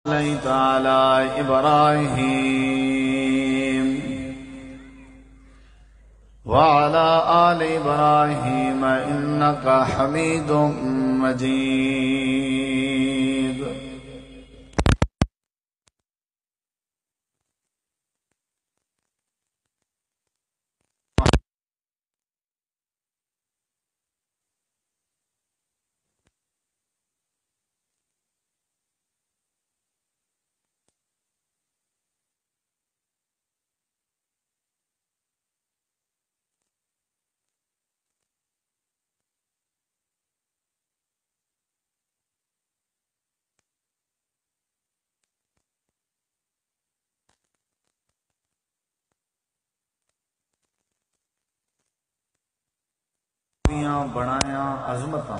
صليت على إبراهيم وعلى آل إبراهيم إنك حميد مجيد. بنایا عظمتاں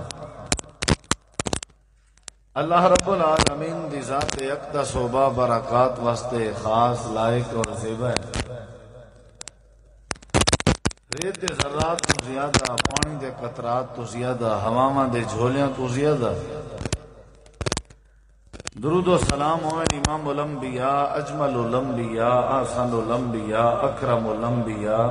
اللہ رب العالمین دی ذات اقدس و با برکات واسطے خاص لائق اور زیبا ہے. ریت دے ذرات تو زیادہ، پانی دے قطرات تو زیادہ، ہواواں دے جھولیاں تو زیادہ. درود و سلام ہوئے امام الانبیاء، اجمل الانبیاء، احسن الانبیاء، اکرم الانبیاء،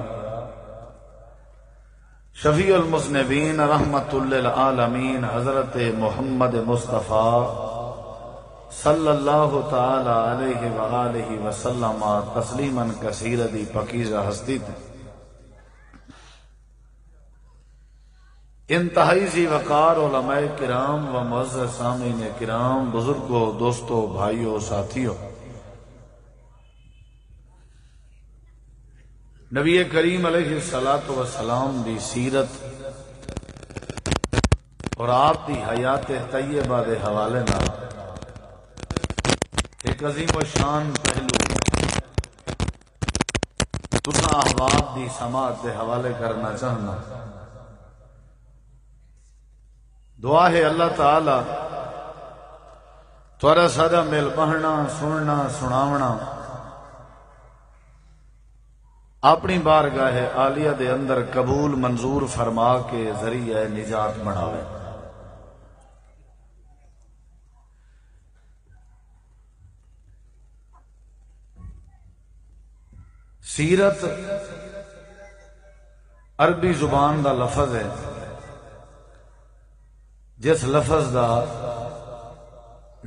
شفیع المذنبین، رحمت للعالمین، حضرت محمد مصطفیٰ صلی اللہ تعالی علیہ وآلہ وسلم تسلیما کثیرا دی پاکیزہ ہستی تھی. انتہائی ذی وقار علماء کرام و معزز سامعین کرام، بزرگوں، دوستوں، بھائیوں، ساتھیوں، نبی کریم علیہ الصلوۃ والسلام دی سیرت اور آپ دی حیات طیبہ دے حوالے نال ایک عظیم و شان پہلو تساں احباب دی سماعت دے حوالے کرنا چاہنا. دعا ہے اللہ تعالی تھوڑا سارا مل بہنا، سننا، سناونا اپنی بارگاہ عالیہ دے اندر قبول منظور فرما کے ذریعہ نجات بناوے. سیرت عربی زبان دا لفظ ہے جس لفظ دا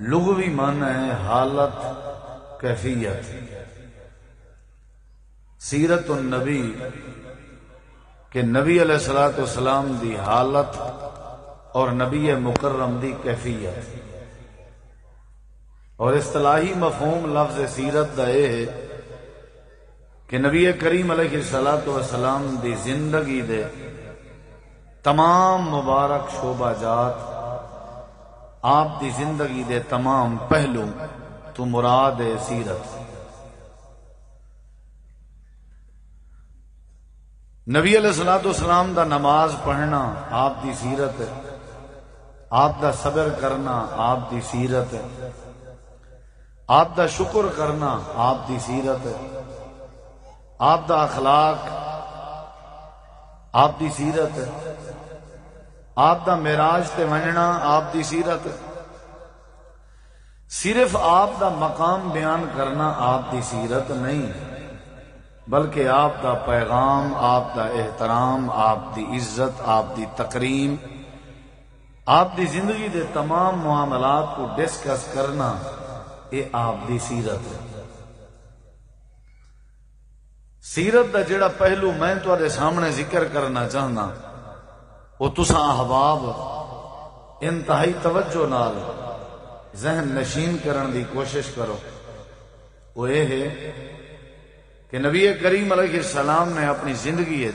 لغوی معنی ہے حالت، کیفیت. سیرت النبی کہ نبی علیہ الصلوۃ والسلام دی حالت اور نبی مکرم دی کیفیت. اور اصطلاحی مفہوم لفظ سیرت دا یہ ہے کہ نبی کریم علیہ الصلوۃ والسلام دی زندگی دے تمام مبارک شعبہ جات، آپ دی زندگی دے تمام پہلو تو مراد ہے سیرت. نبی علیہ الصلوۃ والسلام دا نماز پڑھنا آپ دی سیرت ہے، آپ دا صبر کرنا آپ دی سیرت ہے، آپ دا شکر کرنا آپ دی سیرت ہے، آپ دا اخلاق آپ دی سیرت ہے، آپ دا معراج تے ونجنا آپ دی سیرت ہے. صرف آپ دا مقام بیان کرنا آپ دی سیرت نہیں، بلکہ آپ دا پیغام، آپ دا احترام، آپ دی عزت، آپ دی تکریم، آپ دی زندگی دے تمام معاملات کو ڈسکس کرنا یہ آپ دی سیرت ہے. سیرت دا جڑا پہلو میں تواڈے سامنے ذکر کرنا چاہنا وہ تساں احباب انتہائی توجہ نال ذہن نشین کرن دی کوشش کرو. وہ یہ ہے کہ نبی کریم علیہ السلام نے اپنی زندگی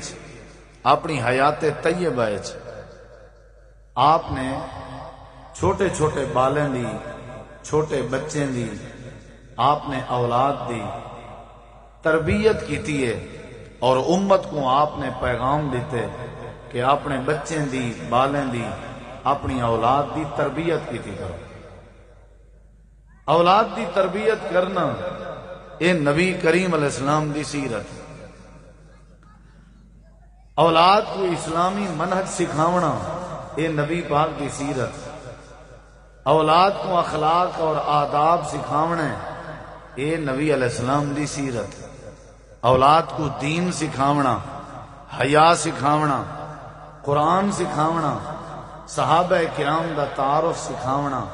اپنی حیات طیبہ آپ نے چھوٹے چھوٹے بالیں دی، چھوٹے بچے دی، آپ نے اولاد دی تربیت کیتی ہے اور امت کو آپ نے پیغام دیتے کہ اپنے بچے دی، بالیں دی، اپنی اولاد دی تربیت کیتی کرو. اولاد دی تربیت کرنا اے نبی کریم علیہ السلام دی سیرت. اولاد کو اسلامی منہج سکھاونا اے نبی پاک دی سیرت. اولاد کو اخلاق اور آداب سکھاونے اے نبی علیہ السلام دی سیرت. اولاد کو دین سکھاونا، حیا سکھاونا، قرآن سکھاونا، صحابہ کرام دا تعارف سکھاونا،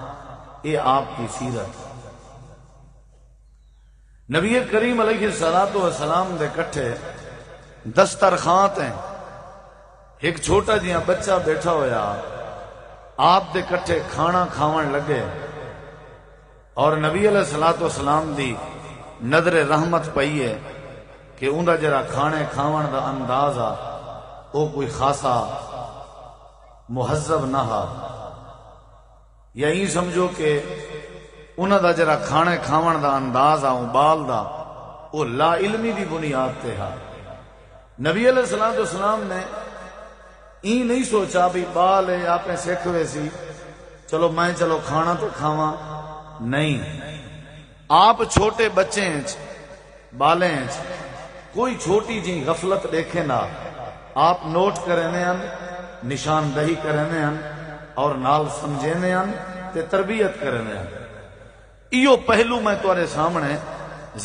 اے آپ کی سیرت. نبی کریم علیہ السلام دے کٹھے دسترخوان تے ایک چھوٹا جہا بچہ بیٹھا ہویا آپ دے کٹھے کھانا کھاون لگے اور نبی علیہ السلام دی نظر رحمت پئیے کہ اندر جرا کھانے کھاون دا انداز آ او کوئی خاصا مہذب نہ ہا، یا یہ سمجھو کہ انہاں دا جرا کھانے کھاون دا انداز آ بال دا او لا علمی دی بنیاد تے ہا. نبی علیہ السلام نے این نہیں سوچا بھی بال ہے آپ نے سکھ ہوئے سی چلو میں چلو کھانا تو کھاواں، نہیں. آپ چھوٹے بچے بالیں کوئی چھوٹی جی غفلت دیکھے نہ آپ نوٹ کرنے ہیں، نشاندہی کرنے ہیں اور نال سمجھنے ہیں تے تربیت کرنے ہیں. ایو پہلو میں تمہارے سامنے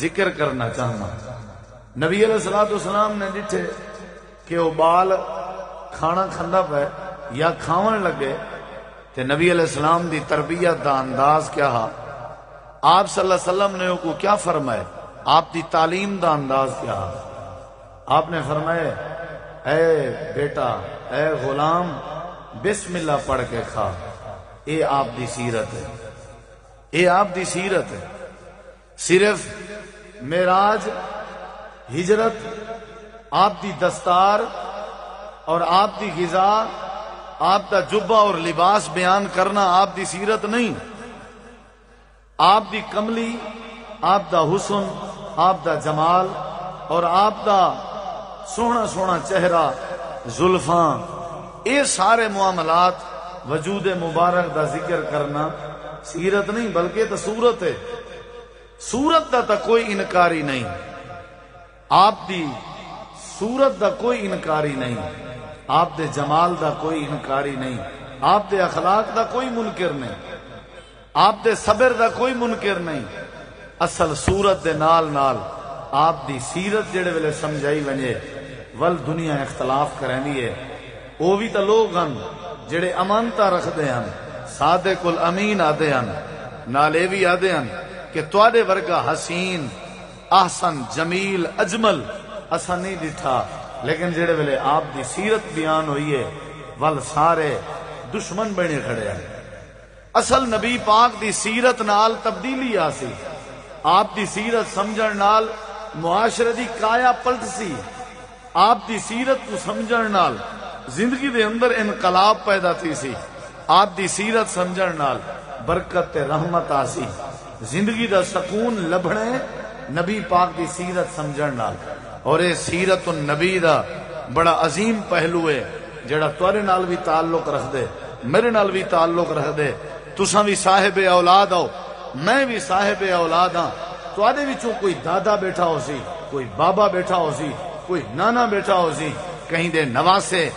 ذکر کرنا چاہنا. نبی علیہ السلام نے ڈٹھے کہ وہ بال کھانا کھندا پہ یا کھاون لگے تے نبی علیہ السلام دی تربیت دا انداز کیا ہا، آپ صلی اللہ علیہ وسلم نے کو کیا فرمائے، آپ دی تعلیم دا انداز کیا ہا. آپ نے فرمائے اے بیٹا اے غلام بسم اللہ پڑھ کے کھا. اے آپ دی سیرت ہے، اے آپ دی سیرت ہے. صرف معراج، ہجرت، آپ دی دستار اور آپ دی غذا، آپ دا جبہ اور لباس بیان کرنا آپ دی سیرت نہیں. آپ دی کملی، آپ دا حسن، آپ دا جمال اور آپ دا سونا سونا چہرہ، زلفاں، اے سارے معاملات وجود مبارک دا ذکر کرنا سیرت نہیں بلکہ تو صورت ہے. صورت دا تا کوئی انکاری نہیں، آپ دی صورت دا کوئی انکاری نہیں، آپ دے جمال دا کوئی انکاری نہیں، آپ دے اخلاق دا کوئی منکر نہیں، آپ دے صبر دا کوئی منکر نہیں. اصل صورت دے نال نال آپ دی سیرت جڑے ویلے سمجھائی ونجے ول دنیا اختلاف کرنی ہے. وہ بھی تو لوگ ہیں جڑے امانتا رکھتے ہیں، صادق الامین آدھے ہیں، نالے بھی آدھے ہیں کہ تواڈے ورگا حسین احسن جمیل اجمل اسا نہیں ڈٹھا، لیکن جڑے ویلے آپ دی سیرت بیان ہوئی ہے ول سارے دشمن بنے کھڑے ہیں. اصل نبی پاک دی سیرت نال تبدیلی آسی، آپ دی سیرت سمجھن نال معاشرے دی کایا پلٹ سی، آپ دی سیرت کو سمجھن نال زندگی دے اندر انقلاب پیدا تھی سی، آپ دی سیرت سمجھن نال برکت تے رحمت آسی، زندگی دا سکون لبھنے نبی پاک دی سیرت سمجھن نال. اور یہ سیرت النبی دا بڑا عظیم پہلو ہے جڑا تورے نال بھی تعلق رکھ دے، میرے نال بھی تعلق رکھ دے. تساں بھی صاحب اولاد ہو، میں بھی صاحب اولاد ہاں. تواڈے وچوں کوئی دادا بیٹھا ہو سی، کوئی بابا بیٹھا ہو سی، کوئی نانا بیٹھا ہو سی، کہیں دے نواسے،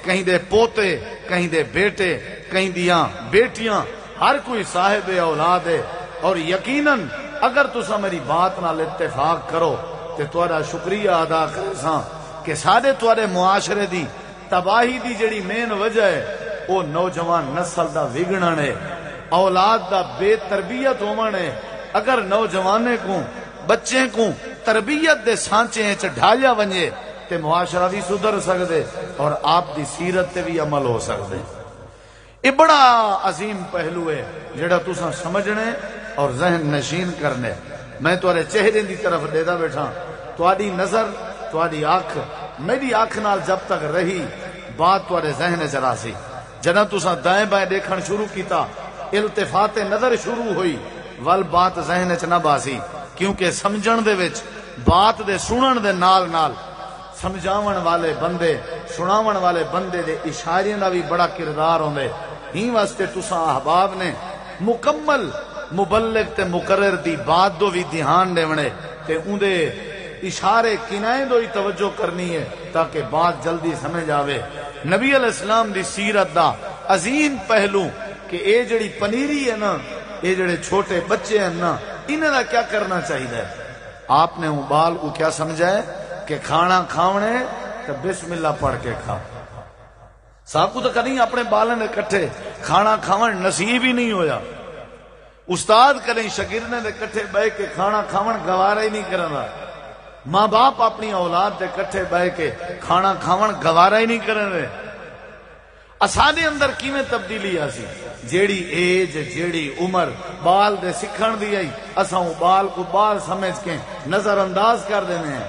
کہیں دے پوتے، کہیں دے بیٹے، کہیں دیاں بیٹیاں، ہر کوئی صاحب اولاد ہے. اور یقیناً اگر تساں میری بات نال اتفاق کرو تے تہاڈا شکریہ ادا کرساں کہ سارے تہاڈے معاشرے دی تباہی دی جڑی مین وجہ ہے وہ نوجوان نسل دا وگڑن ہے، اولاد دا بے تربیت ہومن ہے. اگر نوجوانے کو بچے کو تربیت دے سانچے وچ ڈھالیا ونجے تے معاشرہ بھی سدھر سکدے اور آپ دی سیرت تے بھی عمل ہو سکدے. یہ بڑا عظیم پہلو ہے جڑا تساں سمجھنے اور ذہن نشین کرنے. میں تہاڈے چہرے دی طرف دیدا بیٹھا، تہاڈی نظر، تہاڈی آنکھ میری آنکھ نال جب تک رہی بات تہاڈے ذہن وچ راسی. جدوں تساں دائیں بائیں دیکھن شروع کیتا التفات نظر شروع ہوئی ول بات ذہن وچ نہ باسی، کیونکہ سمجھن دے وچ بات دے سنن دے نال نال سمجھاون والے بندے، سناون والے بندے دے اشارے دا بھی بڑا کردار ہوندے. ہی واسطے تساں احباب نے مکمل مبلغ تے مقرر دی بات دو بھی دھیان دیونے تے اندے اشارے کنائیں دو ہی توجہ کرنی ہے تاکہ بات جلدی سمجھ آوے. نبی علیہ السلام دی سیرت دا عظیم پہلو کہ اے جڑی پنیری ہے نا، اے جڑے چھوٹے بچے ہیں نا، انہاں دا کیا کرنا چاہیے؟ آپ نے بال کو کیا سمجھا ہے کہ کھانا کھاونے تو بسم اللہ پڑھ کے کھا. ساکو تو کدیں اپنے بالوں نے کٹھے کھانا کھاون نصیب ہی نہیں ہویا. استاد کدیں شاگردنے دے کٹھے بہ کے کھانا کھاون گوارا ہی نہیں کرنا. ماں باپ اپنی اولاد دے کٹھے بہ کے کھانا کھاون گوارا ہی نہیں کرنے. اساڈے اندر کیویں تبدیلی آسی؟ جیڑی ایج جیڑی عمر بال دے سکھن دی آئی اساں بال کو بال سمجھ کے نظر انداز کر دینے ہیں.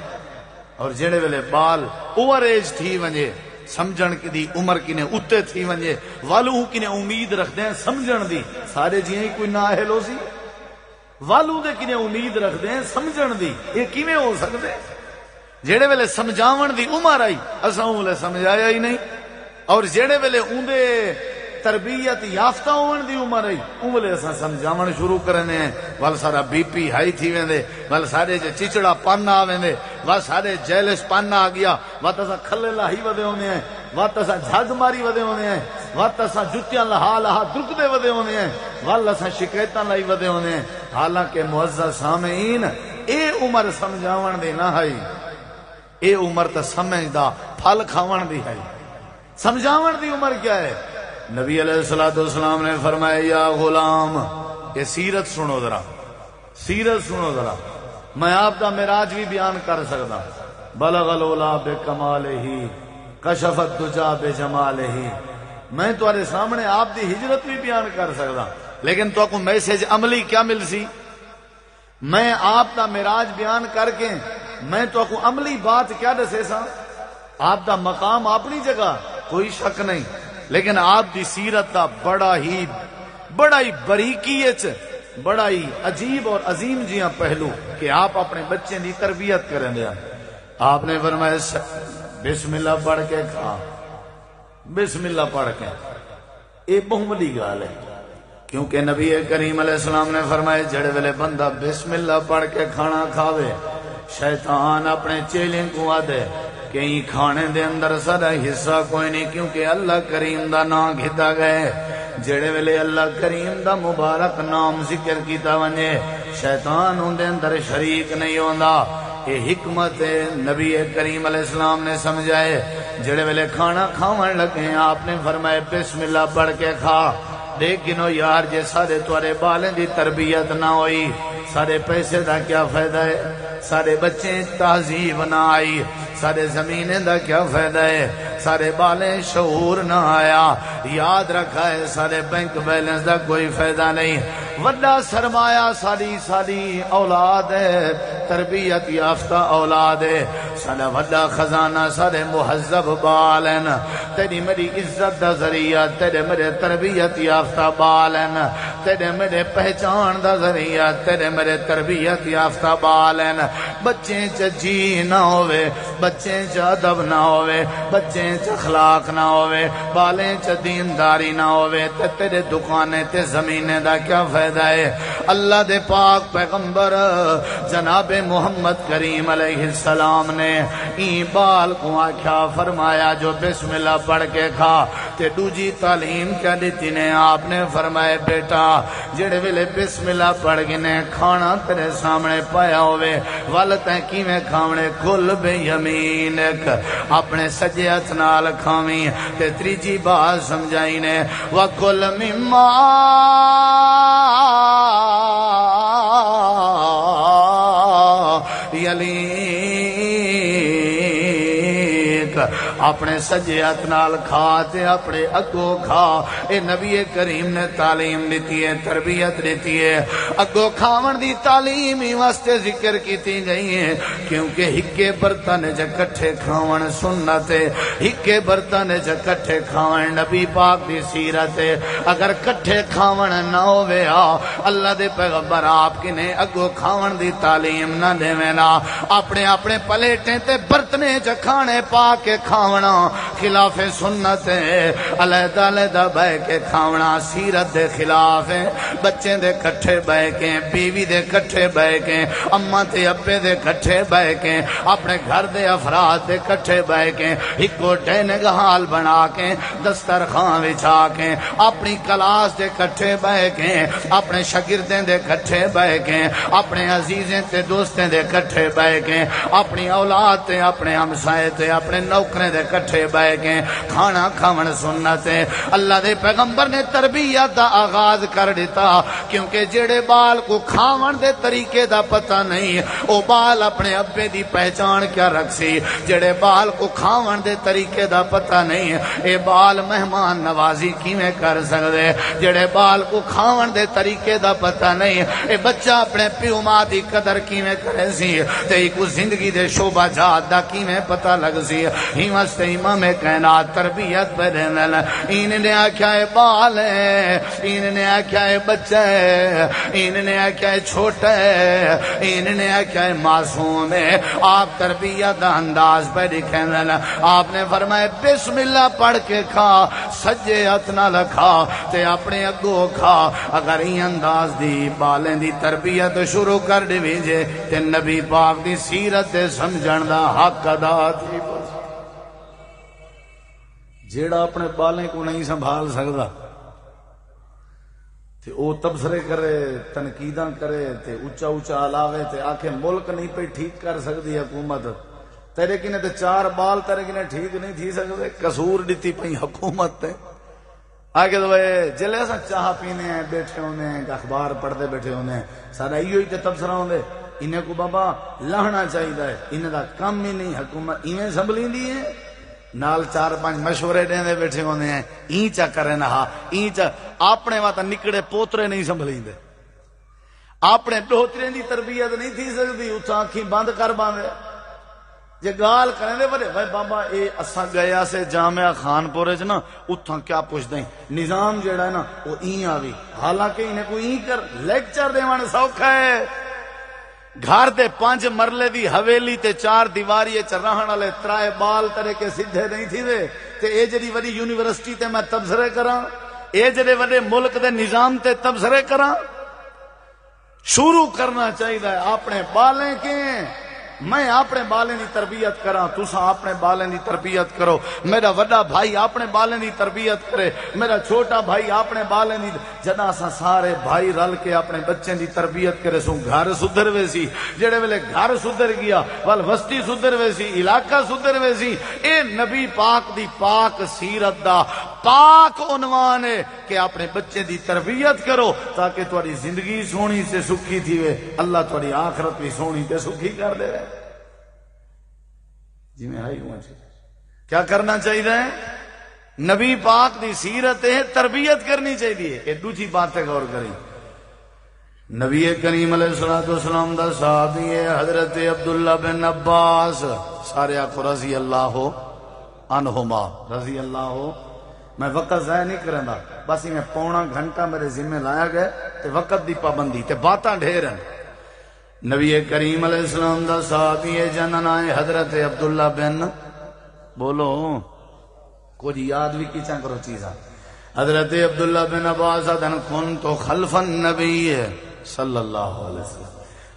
اور جیڑے ویلے بال اوور ایج تھی ونجے سمجھن کی دی عمر کنے اتے تھی ونجے والو کنے امید رکھ دیں سمجھن دی سارے جیہیں کوئی نااہل ہو سی. والو دے کنے امید رکھ دیں سمجھن دی یہ کیویں ہو سکتے؟ جیڑے ویلے سمجھاون دی عمر آئی اساں ویلے سمجھایا ہی نہیں. اور جیڑے ویلے اوندے تربیت یافتہ ہون دی عمر آئی اون ویلے اساں سمجھاون شروع کرنے ہیں. ول سارا بی پی ہائی تھی ویندے، ول سارے چچڑا پن آ ویندے، ول سارے جیلس پن آ گیا، وت اساں کھلے لاہی ودے ہوندے ہیں، وت اساں جھگ ماری ودے ہوندے ہیں، وت اساں جُتیاں لہا لہا درکدے ودے ہوندے ہیں، ول اساں شکایتاں لائی ودے ہوندے ہیں. حالانکہ معزز سامعین اے عمر سمجھاون دی نہ ہے، اے عمر تے سمجھ دا پھل کھاون دی ہے. سمجھاون دی عمر کیا ہے؟ نبی علیہ الصلوۃ والسلام نے فرمایا یا غلام، یہ سیرت سنو ذرا، سیرت سنو ذرا. میں آپ دا معراج بھی بیان کر سکدا. بلغ العلا بکمالہ کشف الدجا بجمالہ. میں تمہارے سامنے آپ دی ہجرت بھی بیان کر سکدا، لیکن تو کو میسج عملی کیا مل سی؟ میں آپ دا معراج بیان کر کے میں تو کو عملی بات کیا دسے سا؟ آپ دا مقام اپنی جگہ کوئی شک نہیں، لیکن آپ دی سیرت دا بڑا ہی باریکی بڑا ہی عجیب اور عظیم جیاں پہلو کہ آپ اپنے بچے دی تربیت کریں دیا. آپ نے فرمایا بسم اللہ پڑھ کے کھا، بسم اللہ پڑھ کے. یہ بہت بڑی گال ہے، کیونکہ نبی کریم علیہ السلام نے فرمایا جڑے ویلے بندہ بسم اللہ پڑھ کے کھانا کھاوے شیطان اپنے چیلیں کو آدھے کہیں کھانے دے اندر سارا حصہ کوئی نہیں، کیونکہ اللہ کریم دا نام گھتا گئے. جڑے ویلے اللہ کریم دا مبارک نام ذکر کیتا ونجے شیطان ان دے اندر شریک نہیں ہوندا. یہ حکمت نبی کریم علیہ السلام نے سمجھائے. جڑے ویلے کھانا کھاون لگے آپ نے فرمایا بسم اللہ پڑھ کے کھا. لیکنو یار جے سارے توارے بالیں دی تربیت نہ ہوئی سارے پیسے دا کیا فائدہ ہے؟ سارے بچے تہذیب نہ آئی سارے زمینیں دا کیا فائدہ ہے؟ سارے بالیں شعور نہ آیا. یاد رکھا ہے سارے بینک بیلنس دا کوئی فائدہ نہیں. وڈا سرمایہ ساری اولاد ہے، تربیت یافتہ اولاد ہے. سارا وڈا خزانہ سارے مہذب بال ہیں. تیری میری عزت دا ذریعہ تیرے میرے تربیت یافتہ بال ہیں. تیرے میرے پہچان دا ذریعہ تیرے میرے تربیت یافتہ بال ہیں. بچے چ جی نہ ہوئے، بچے چ ادب نہ ہوئے، بچے چ اخلاق نہ ہوئے، بالیں چ دینداری نہ ہوئے تے تیرے دکانے تے زمینے دا کیا فائدہ ہے؟ اللہ دے پاک پیغمبر جناب محمد کریم علیہ السلام نے این بال کو آکھا فرمایا جو بسم اللہ پڑھ کے کھا. تے دوجی تعلیم کیا دیتی نے؟ آپ نے فرمایا بیٹا جڑے ویلے بسم اللہ پڑھ گنے کھانا تیرے سامنے پایا ہوئے والتیں کیویں کھاونے کل بے یمینک اپنے سجے ہتھ نال کھاویں. تے تریجی بات سمجھائی نے وَكُلْ مِمَّا اپنے سجے ہاتھ نال کھا تے اپنے اگو کھا. اے نبی کریم نے تعلیم دیتی ہے، تربیت دیتی ہے. اگو کھاون دی تعلیم ہی واسطے ذکر کیتی گئی ہے کیونکہ ہکے برتن چ کٹھے کھاون سنت ہے، ہکے برتن چ کٹھے کھاون نبی پاک دی سیرت ہے. اگر کٹھے کھاون نہ ہوے اللہ دے پیغمبر آپ کنے اگو کھاون دی تعلیم نہ دیویں نا. اپنے اپنے پلیٹیں تے برتنے چ کھانے پا کے کھاونا کھاونا خلاف سنت ہے، علیحدہ علیحدہ بہ کے کھاونا سیرت دے خلاف ہے۔ بچے دے کٹھے بہ کے، بیوی دے کٹھے بہ کے، اماں تے ابے دے کٹھے بہ کے، اپنے گھر دے افراد دے کٹھے بہ کے، ایکو ڈائننگ ہال بنا کے، دسترخوان بچھا کے، اپنی کلاس دے کٹھے بہ کے، اپنے شاگردیں دے کٹھے بہ کے، اپنے عزیزیں تے دوستیں دے کٹھے بہ کے، اپنی اولاد تے اپنے ہمسائے تے اپنے نوکریں دے کٹھے بہ کے کھانا کھاون سنت ہے۔ اللہ دے پیغمبر نے تربیت دا آغاز کر دیتا، کیونکہ جڑے بال کو کھاون دے طریقے دا پتہ نہیں، او بال اپنے ابے دی پہچان کیا رکھ سی۔ جڑے بال کو کھاون دے طریقے دا پتہ نہیں، اے بال مہمان نوازی کیویں کر سکدے۔ جڑے بال کو کھاون دے طریقے دا پتہ نہیں، اے بچہ اپنے پیو ماں دی قدر کیویں کرے سی، تے کو زندگی دے شعبہ جات دا کیویں پتہ لگ سی۔ ہی واسطے امام کائنات تربیت بدلن، ان نے آکھیا اے بال ہے، ان نے آکھیا اے بچہ ہے، ان نے آکھیا اے چھوٹا ہے، ان نے آکھیا اے معصوم ہے۔ آپ تربیت دا انداز پہ دکھائیں، آپ نے فرمایا بسم اللہ پڑھ کے کھا، سجے ہاتھ نال کھا تے اپنے اگوں کھا۔ اگر این انداز دی بالیں دی تربیت شروع کر دیویں جے تے نبی پاک دی سیرت تے سمجھن دا حق ادا تھی۔ جیڑا اپنے بالیں کو نہیں سنبھال سکدا تے او تبصرے کرے، تنقیداں کرے تے اچا اچا علاوے تے آکھے ملک نہیں پہ ٹھیک کر سکدی حکومت، تیرے کنے تے چار بال تیرے کنے ٹھیک نہیں تھی سکدے، قصور دتی پئی حکومت تے۔ آگے تو جلے اساں چاہ پینے ہیں بیٹھے ہونے ہیں، اخبار پڑھتے بیٹھے ہونے ہیں، سارا ایو ہی تے تبصرہ ہوندے، انہیں کو بابا لاہنا چاہیے، انہیں دا کم ہی نہیں، حکومت ایویں سنبھلیندی ہے، نال چار پانچ مشورے دیندے بیٹھے ہوندے ہیں، این چا کرے نہ این چا اپنے واتا نکڑے پوترے نہیں سنبھلیندے، اپنے ڈوترے دی تربیت نہیں تھی سکتی، اتھا آنکھیں بند کر باندے جے گال کریں دے بڑے بھائی بابا اے اساں گیا سے جامعہ خانپورے چ نا اتھاں کیا پوچھ دیں نظام جیڑا ہے نا وہ این آوی، حالانکہ انہیں کوئی این کر لیکچر دیوان سوکھا ہے۔ گھر دے 5 مرلے دی حویلی تے 4 دیواری چ رہن والے 3 بال ترے کے سیدھے نہیں تھی وے تے اے جڑی وڈی یونیورسٹی تے میں تبصرے کراں، اے جڑے وڈے ملک دے نظام تے تبصرے کراں۔ شروع کرنا چاہیے اپنے بالیں کے، میں اپنے بالیں دی تربیت کراں، تساں اپنے بالیں دی تربیت کرو، میرا وڈا بھائی اپنے بالیں دی تربیت کرے، میرا چھوٹا بھائی اپنے بالیں دی، جدا اساں سارے بھائی رل کے اپنے بچے دی تربیت کرے سوں گھر سدھر وے سی، جڑے ویلے گھر سدھر گیا ول وسطی سدھر وے سی، علاقہ سدھر وے سی۔ اے نبی پاک دی پاک سیرت دا پاک عنوان ہے کہ اپنے بچے دی تربیت کرو تاکہ تہاڈی زندگی سونی سے سکھی تھی وے، اللہ تہاڈی آخرت بھی سونی تے سکھی کر دے۔ جی میں آئی ہوں کیا کرنا چاہیے؟ نبی پاک دی سیرت ہے، تربیت کرنی چاہیے۔ ایک دوسری بات پہ غور کریں، نبی کریم علیہ الصلوۃ والسلام دا صحابی ہے حضرت عبداللہ بن عباس، سارے آخو رضی اللہ عنہما، رضی اللہ۔ میں وقت ضائع نہیں کرنا، بس میں پونا گھنٹہ میرے ذمہ لایا گیا تے وقت دی پابندی تے باتاں ڈھیر ہیں۔ نبی کریم علیہ السلام دا صحابی جننا ہے حضرت عبداللہ بن، بولو کچھ یاد بھی کیچاں کرو چیزاں، حضرت عبداللہ بن عباس دن کنت خلف النبی صلی اللہ علیہ وسلم،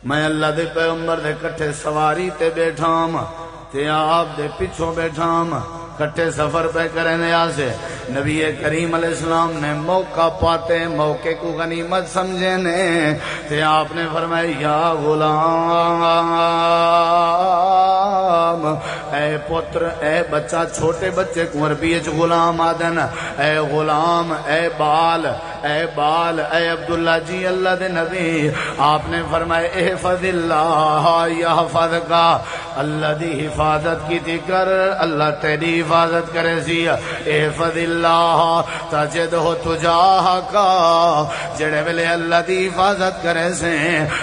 میں اللہ دے پیغمبر دے کٹھے سواری تے بیٹھام تے آپ دے پچھوں بیٹھام، کٹھے سفر پہ کرنے آسے۔ نبی کریم علیہ السلام نے موقع پاتے موقع کو غنیمت سمجھے نے تے آپ نے فرمایا یا غلام، اے پتر، اے بچہ، چھوٹے بچے کو عربی چ غلام آدن، اے غلام، اے بال، اے بال، اے عبداللہ جی اللہ دے نبی، آپ نے فرمایا احفظ اللہ یحفظک، اللہ دی حفاظت کی تھی کر، اللہ تیری حفاظت کرے سی، احفظ اللہ تجدہ تجاہک، جڑے ویلے اللہ دی حفاظت کرے سے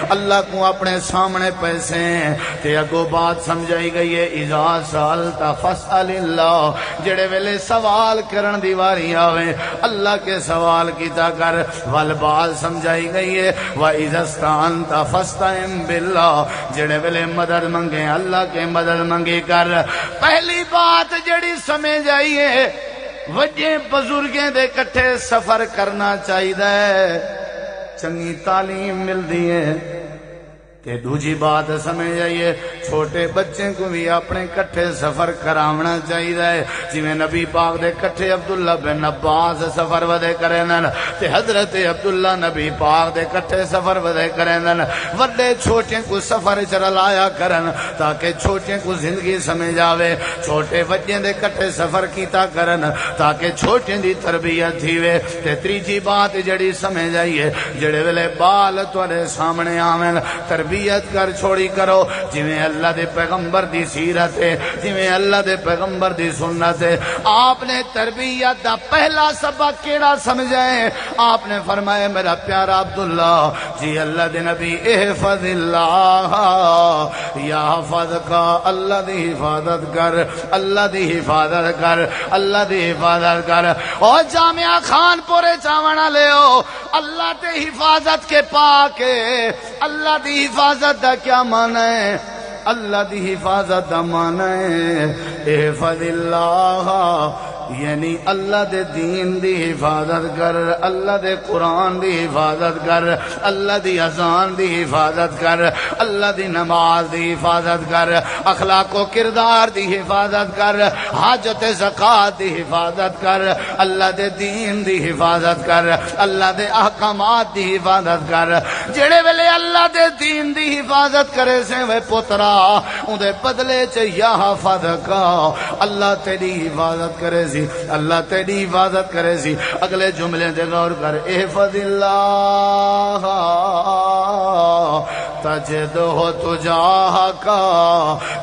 اللہ کو اپنے سامنے پیسے تے اگو بات سمجھائی گئی ہے، اذا سألت فاسأل اللہ، جڑے ویلے سوال کرن دی واری آوے اللہ کے سوال کیتا کر، والبال سمجھائی گئی ہے، وَإِذَا اسْتَعَنْتَ فَاسْتَعِنْ بِاللَّهِ، جڑے ویلے مدد منگے اللہ جا کے مدد منگی کر. پہلی بات جڑی سمجھ آئیے وجہ بزرگیں دے کٹھے سفر کرنا چاہیے چنگی تعلیم ملدی ہے. تے دوجی بات سمجھ آئیے چھوٹے بچے کو بھی اپنے کٹھے سفر کراونا چاہیے. جویں نبی پاک دے کٹھے عبداللہ بن عباس سفر ودے کرن تے حضرت عبداللہ نبی پاک دے کٹھے سفر ودے کرن. وڈے چھوٹے کو سفر چلایا کرن تاکہ چھوٹے کو زندگی سمجھ آوے. چھوٹے بچے دے کٹھے سفر کیتا کرن تاکہ چھوٹے دی تربیت تھیوے. تے تیجی بات جڑی سمجھ آئیے جڑے ویلے بال تواڈے سامنے آویں تربیت کر چھوڑی کرو جویں اللہ دے پیغمبر دی سیرت ہے جویں اللہ دے پیغمبر دی سنت ہے. آپ نے تربیت دا پہلا سبق کیڑا سمجھائے؟ آپ نے فرمایا میرا پیارا عبداللہ جی اللہ دے نبی احفظ اللہ یا حفظ کا اللہ دی حفاظت کر اللہ دی حفاظت کر اللہ دی حفاظت کر. اور جامعہ خان پورے چاونا لے ہو اللہ تے حفاظت کے پاک اللہ دی حفاظت دا کیا معنی ہے؟ اللہ دی حفاظت دا معنی ہے احفظ اللہ یعنی اللہ دے دین دی حفاظت کر اللہ دے قرآن دی حفاظت کر اللہ دی اذان دی حفاظت کر اللہ دی نماز دی حفاظت کر اخلاق و کردار دی حفاظت کر حاجت زکات دی حفاظت کر اللہ دے دین دی حفاظت کر اللہ دے احکامات دی حفاظت کر. جڑے ویلے اللہ دے دین دی حفاظت کرے سے وے پترا اون دے بدلے چ یا حفظ کا اللہ تیری حفاظت کرے سی اللہ تیری حفاظت کرے سی. اگلے جملے دے غور کر احفظ اللہ تجدہ تجاہک.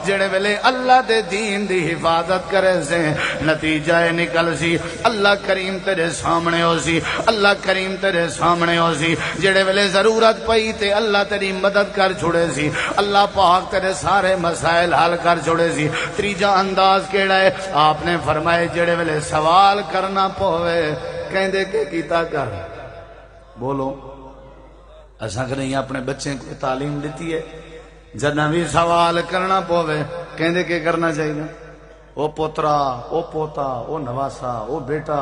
جڑے ویلے اللہ دے دین دی حفاظت کرے سے نتیجہ نکل سی اللہ کریم تیرے سامنے ہو سی اللہ کریم تیرے سامنے ہو سی. جڑے ویلے ضرورت پئی تے اللہ تیری مدد کر چھوڑے سی اللہ پاک تیرے سارے مسائل حل کر چھوڑے سی. تیجا انداز کیڑا ہے؟ آپ نے فرمائے جڑے ویلے سوال کرنا پوے کہندے کہ کیتا کر. بولو ایسا کہ نہیں اپنے بچے کو تعلیم دیتی ہے جدہ بھی سوال کرنا پوے کہندے کہ کرنا چاہیے او پوترا او پوتا او نواسا او بیٹا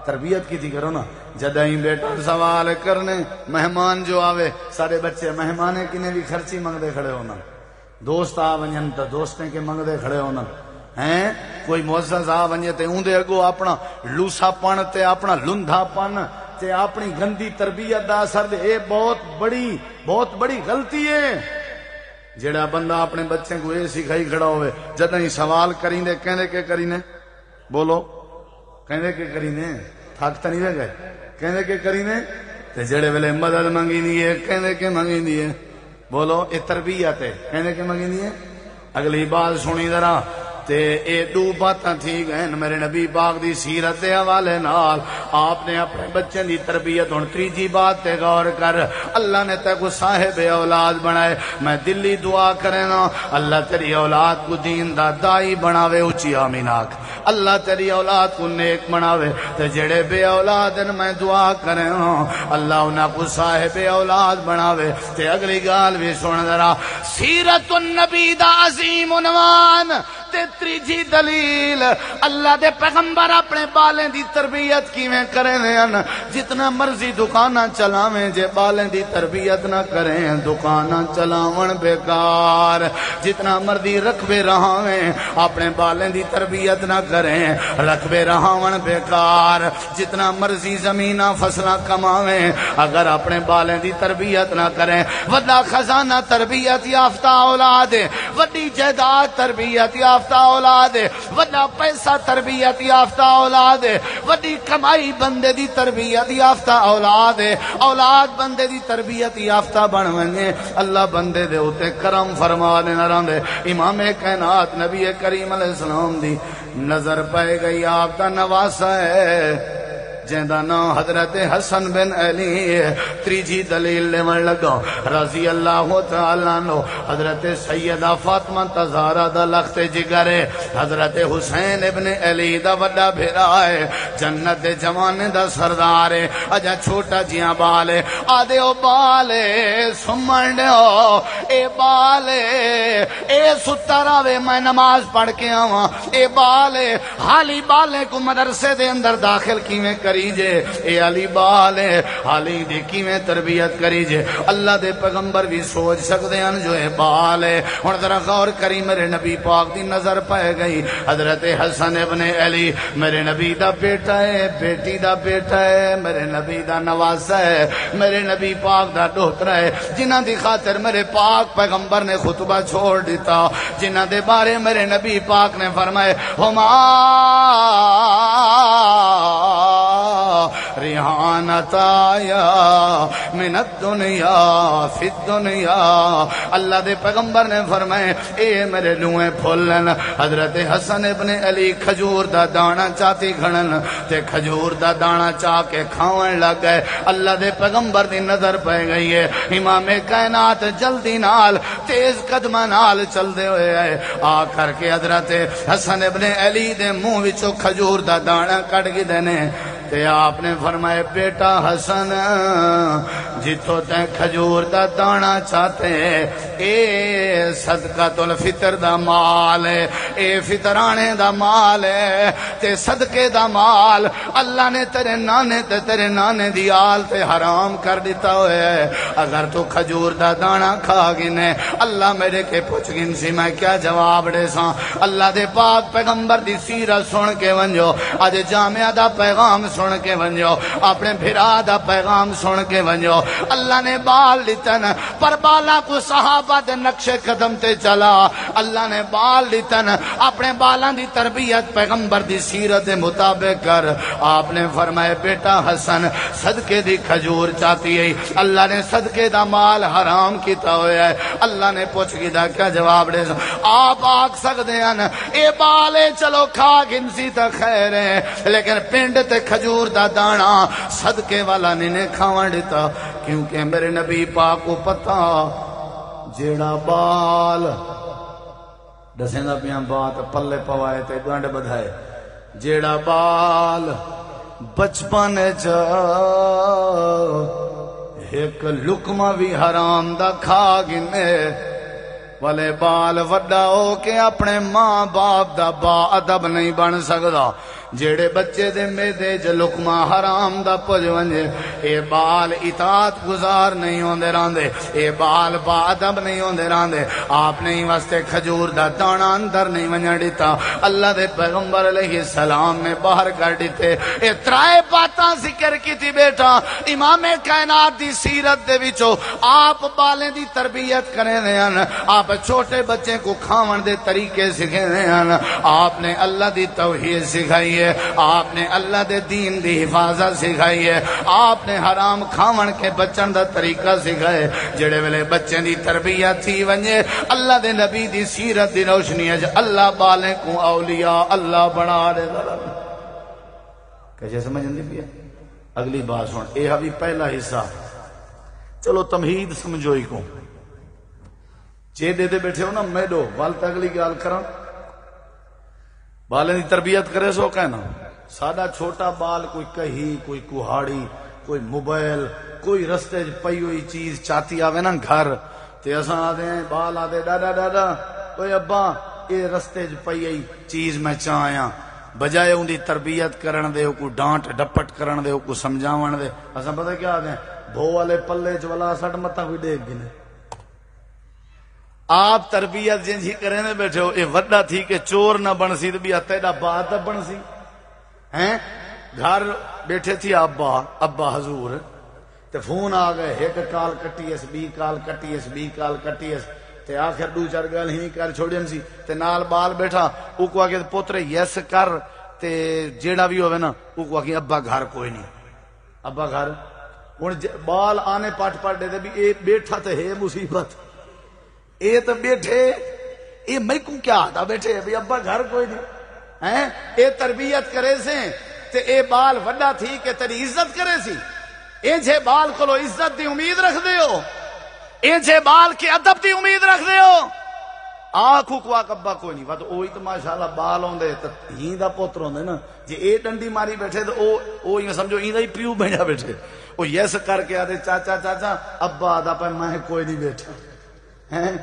تربیت کی تھی کرو نا. جدہ ہی بیٹا سوال کرنے مہمان جو آوے سارے بچے مہمانے کی نے بھی خرچی منگ دے کھڑے ہونا دوست آ ونجن تا دوستیں کے منگ دے کھڑے ہونا ہیں کوئی معزز آ ونجے تے اون دے اگو اپنا لوسا پن تے اپنا لندھا پن تے اپنی گندی تربیت دا اثر دے. اے بہت بڑی غلطی ہے. جڑا بندہ اپنے بچے کو یہ سکھائی کھڑا ہوئے جدہ ہی سوال کریں دے کہنے کے کرینے بولو کہنے کے کرینے تھک تا نہیں رہ گئے کہنے کے کرینے تے جڑے ویلے مدد منگی نہیں ہے کہنے کے منگی نہیں ہے بولو اے تربیت ہے کہنے کے منگی نہیں ہے. اگلی بات سنی ذرا تے اے دو باتاں تھی گئے میرے نبی پاک دی سیرت دے حوالے نال آپ نے اپنے بچے دی تربیت. ہن تیجی بات تے غور کر اللہ نے تے کو صاحب اولاد بنائے. میں دلی دعا کرے نا اللہ تیری اولاد کو دین دا دائی بناوے اونچی آمین آکھ. اللہ تیری اولاد کو نیک بناوے. تے جڑے بے اولاد میں دعا کرے نا اللہ انہاں کو صاحب اولاد بناوے. تے اگلی گال بھی سن ذرا سیرت النبی دا عظیم عنوان تے تیجی دلیل اللہ دے پیغمبر اپنے بالیں دی تربیت کیویں کرے ہیں. جتنا مرضی دکاناں چلاویں جے بالیں دی تربیت نہ کریں دکاناں چلاون بیکار. جتنا مرضی رقبے رہاویں اپنے بالیں دی تربیت نہ کریں رقبے رہاون بیکار. جتنا مرضی زمیناں فصلاں کماویں اگر اپنے بالیں دی تربیت نہ کریں وڈا خزانہ تربیت یافتہ اولاد وڈی جائیداد تربیت یافتہ اولاد وڈا پیسہ تربیت یافتہ اولاد وڈی کمائی بندے دی تربیت یافتہ اولاد اولاد بندے دی تربیت یافتہ بن ونجے اللہ بندے دے اوتے کرم فرما دینا رہندے. امام کائنات نبی کریم علیہ السلام دی نظر پائے گئی آپ دا نواسا ہے جہدا نام حضرت حسن بن علی. تریجی دلیل لیون لگا رضی اللہ تعالی عنہ حضرت سیدہ فاطمہ تزارہ دا لخت جگر ہے، حضرت حسین ابن علی دا وڈا بھیرا ہے، جنت دے جوانے دا سردار ہے. اجا چھوٹا جیاں بال ہے، آدھے او بال ہے سمن دیو، اے بال ہے اے ستر آوے میں نماز پڑھ کے آواں، اے بال ہے حالی بالے کو مدرسے دے اندر داخل کیویں کری جے، اے علی بال ہے حالی دی کیویں تربیت کری جے. اللہ دے پیغمبر بھی سوچ سکدے ہیں جو اے بال ہے. ہن ذرا غور کری میرے نبی پاک دی نظر پے گئی حضرت حسن ابن علی میرے نبی دا بیٹا ہے، بیٹی دا بیٹا ہے، میرے نبی دا نواسا ہے، میرے نبی پاک دا ڈوترا ہے، جنہ دی خاطر میرے پاک پیغمبر نے خطبہ چھوڑ دیتا، جنہ دے بارے میرے نبی پاک نے فرمائے ہما ریحانتا یا من الدنیا فی الدنیا. اللہ دے پیغمبر نے فرمائے اے میرے لوئے پھولن. حضرت حسن ابن علی کھجور دا دانا چاہتی گھنن تے کھجور دا دانا چاہ کے کھاون لگ گئے. اللہ دے پیغمبر دی نظر پہ گئی ہے، امام کائنات جلدی نال تیز قدمہ نال چل دے ہوئے آئے، آ کر کے حضرت حسن ابن علی دے منہ وچوں کھجور دا دانا کٹ گئی دینے تے آپ نے فرمائے بیٹا حسن جتوں تے کھجور دا دانا چاہتے اے صدقۃ الفطر دا مال ہے، اے فطرانے دا مال ہے تے صدقے دا مال اللہ نے تیرے نانے تے تیرے نانے دی آل تے حرام کر دیتا ہوئے ہے. اگر تو کھجور دا دانا کھا گنے اللہ میرے کے پوچھ گن سی میں کیا جواب دے ساں. اللہ دے پاک پیغمبر دی سیرت سن کے ونجو، اج جامعہ دا پیغام سن کے ونجو، اپنے بھرا دا پیغام سن کے ونجو. اللہ نے بال لیتن پر بالا کو صحابہ دے نقش قدم تے چلا. اللہ نے بال لیتن اپنے بالاں دی تربیت پیغمبر دی سیرت دے مطابق کر. آپ نے فرمایا بیٹا حسن صدقے دی کھجور چاہتی ہے، اللہ نے صدقے دا مال حرام کیتا ہویا ہے. اللہ نے پوچھ گیا کیا جواب دے. آپ آکھ سکتے ہیں اے بالے چلو کھا گنسی تا خیر ہے، لیکن پنڈ تے کھجور دا دانا صدقے والا نہیں کھاون دیتا، کیونکہ میرے نبی پاک کو پتا جیڑا بال دسیں دا پیاں بات پلے پوائے تے گنڈ بدھائے، جیڑا بال بچپن چ ایک لقمہ بھی حرام دا کھا گنے والے بال وڈا ہو کے اپنے ماں باپ دا با ادب نہیں بن سکدا. جیڑے بچے دے میدے چ لقمہ حرام دا پج ونجے اے بال اطاعت گزار نہیں ہوندے راندے، اے بال با ادب نہیں ہوندے راندے. آپ نے ہی واسطے کھجور دا دانا اندر نہیں ونجن دیتا. اللہ دے پیغمبر علیہ السلام نے باہر کر دیتے. اے ترائے باتاں ذکر کیتی بیٹا امام کائنات دی سیرت دے وچوں آپ بالیں دی تربیت کرے دے ہن، آپ چھوٹے بچے کو کھاون دے طریقے سکھے دے ہن. آپ نے اللہ دی توحید سکھائی ہے، آپ نے اللہ دے دین دی حفاظت سکھائی ہے، آپ نے حرام کھاون کے بچن دا طریقہ سکھائے. جڑے ویلے بچے دی تربیت تھی ونجے اللہ دے نبی دی سیرت دی روشنی ہے اللہ بالیں کو اولیاء اللہ بنا دے. کیسے سمجھن دی پیا؟ اگلی بات سن، اے ابھی پہلا حصہ چلو تمہید سمجھو ہی کو جے دے بیٹھے ہو نا میڈو وال تک اگلی گال کراں بالیں دی تربیت کرے سو کہنا. ساڈا چھوٹا بال کوئی کہی، کوئی کہاڑی، کوئی موبائل، کوئی رستے پئی ہوئی چیز چاہتی آوے نا گھر تے اساں آدے ہیں بال آدے ڈاڈا ڈاڈا کوئی ابا اے رستے پئی ہوئی چیز میں چاہیاں، بجائے ان دی تربیت کرن دے کو ڈانٹ ڈپٹ کرن دے کو سمجھاون دے اساں پتہ کیا آدے ہیں بھو والے پلے چ والا سٹ متا کوئی ڈیگ گنے. آپ تربیت جن جی کریں دے بیٹھے ہو اے وڈا تھی کہ چور نہ بن سی بھی تیرا بات بن سی ہیں. گھر بیٹھے تھی ابا حضور تے فون آ گئے، ایک کال کٹی اس، بی کال کٹی اس، بی کال کٹی اس تے آخر دو چار گل ہی کر چھوڑین سی تے نال بال بیٹھا او کو آگے پوترے یس کر تے جیڑا بھی ہوئے نا او کو آگے ابا گھر کوئی نہیں، ابا گھر ہن بال آنے پٹ پٹ دے دے بھی اے بیٹھا تے ہے مصیبت، اے تو بیٹھے اے میں کو کیا آتا بیٹھے بھی ابا گھر کوئی نہیں ہیں. اے تربیت کرے سے تے اے بال وڈا تھی کہ تیری عزت کرے سی، اے جے بال کو عزت دی امید رکھ دے ہو، اے جے بال کے ادب دی امید رکھ دے ہو، آنکھو کو آکبا کوئی نہیں، وقت اوہی تو ماشاءاللہ بال ہوندے تو ہی دا پوتر ہوندے نا، جے اے ڈنڈی ماری بیٹھے تو او ہی سمجھو ہی دا ہی پیو بھیجا بیٹھے، او یس کر کے آدھے چاچا چاچا ابا آدھا پہ میں کوئی نہیں بیٹھا ہیں،